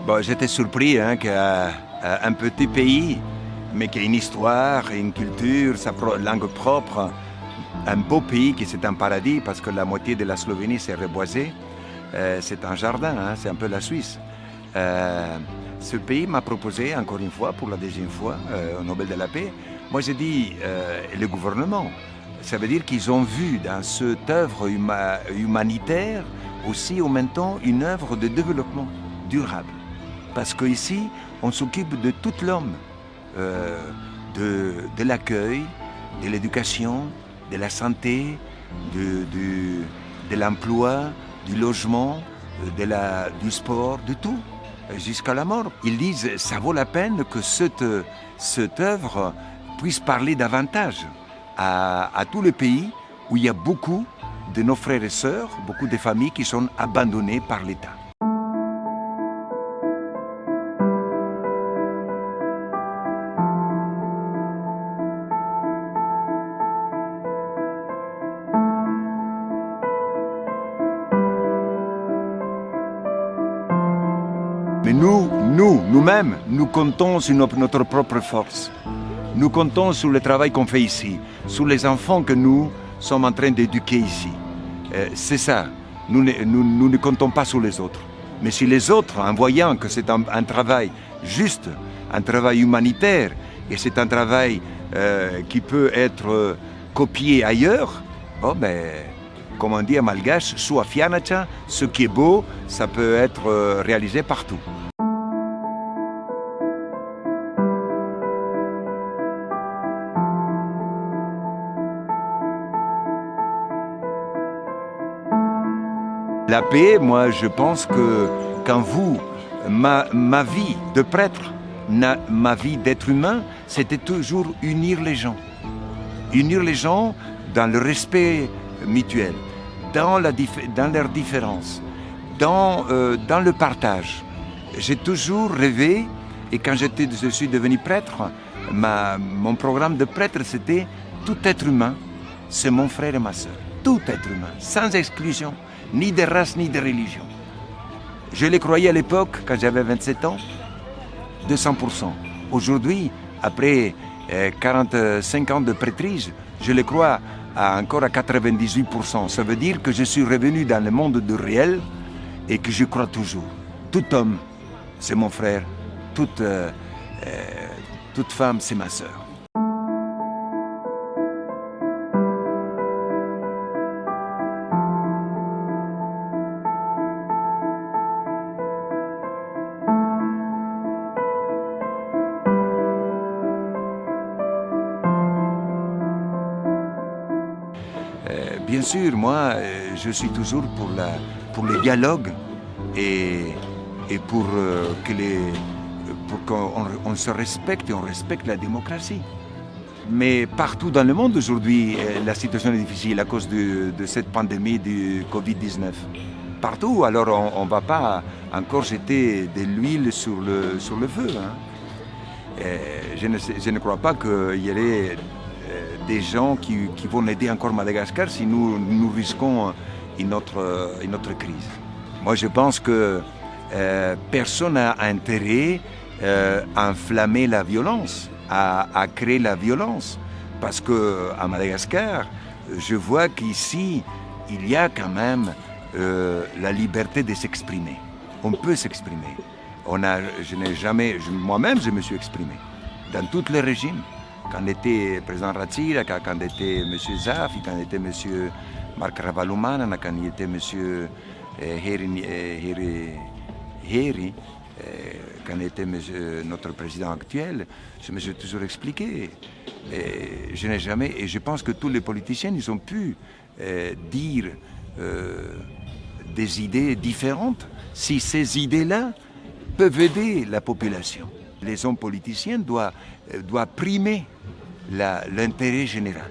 Bon, j'étais surpris qu'un petit pays, mais qui a une histoire, une culture, sa langue propre, un beau pays qui c'est un paradis parce que la moitié de la Slovénie c'est reboisé, c'est un jardin, hein, c'est un peu la Suisse. Ce pays m'a proposé encore une fois, pour la deuxième fois, au Nobel de la paix. Moi j'ai dit, le gouvernement, ça veut dire qu'ils ont vu dans cette œuvre humanitaire aussi en même temps une œuvre de développement durable. Parce qu'ici, on s'occupe de tout l'homme, de l'accueil, de l'éducation, de la santé, de l'emploi, du logement, du sport, de tout, jusqu'à la mort. Ils disent que ça vaut la peine que cette œuvre puisse parler davantage à tous les pays où il y a beaucoup de nos frères et sœurs, beaucoup de familles qui sont abandonnées par l'État. Mais nous-mêmes, nous comptons sur notre propre force. Nous comptons sur le travail qu'on fait ici, sur les enfants que nous sommes en train d'éduquer ici. C'est ça. Nous ne comptons pas sur les autres. Mais si les autres, en voyant que c'est un travail juste, un travail humanitaire, et c'est un travail qui peut être copié ailleurs, bon ben, comme on dit en malgache, sua fianacha, ce qui est beau, ça peut être réalisé partout. La paix, moi je pense que quand ma vie de prêtre, ma vie d'être humain, c'était toujours unir les gens. Unir les gens dans le respect mutuel, dans leurs différences, dans le partage. J'ai toujours rêvé, et quand je suis devenu prêtre, mon programme de prêtre c'était tout être humain, c'est mon frère et ma sœur. Tout être humain, sans exclusion, ni de race ni de religion. Je les croyais à l'époque, quand j'avais 27 ans, 200%. Aujourd'hui, après 45 ans de prêtrise, je les crois encore à 98%. Ça veut dire que je suis revenu dans le monde du réel et que je crois toujours. Tout homme, c'est mon frère. Toute femme, c'est ma sœur. Bien sûr, moi, je suis toujours pour le dialogue et pour qu'on se respecte et on respecte la démocratie. Mais partout dans le monde aujourd'hui, la situation est difficile à cause de cette pandémie du Covid-19. Partout, alors on ne va pas encore jeter de l'huile sur le feu. Hein. Je ne crois pas qu'il y ait des gens qui vont aider encore Madagascar si nous risquons une autre crise. Moi, je pense que personne n'a intérêt à enflammer la violence, à créer la violence. Parce qu'à Madagascar, je vois qu'ici, il y a quand même la liberté de s'exprimer. On peut s'exprimer. Moi-même, je me suis exprimé dans tous les régimes. Quand était président Ratsira, quand était M. Zaf, quand était M. Marc Ravalomanana, quand était M. Heri, quand était notre président actuel, je me suis toujours expliqué. Et je pense que tous les politiciens, ils ont pu dire des idées différentes si ces idées-là peuvent aider la population. Les hommes politiciens doivent primer l'intérêt général.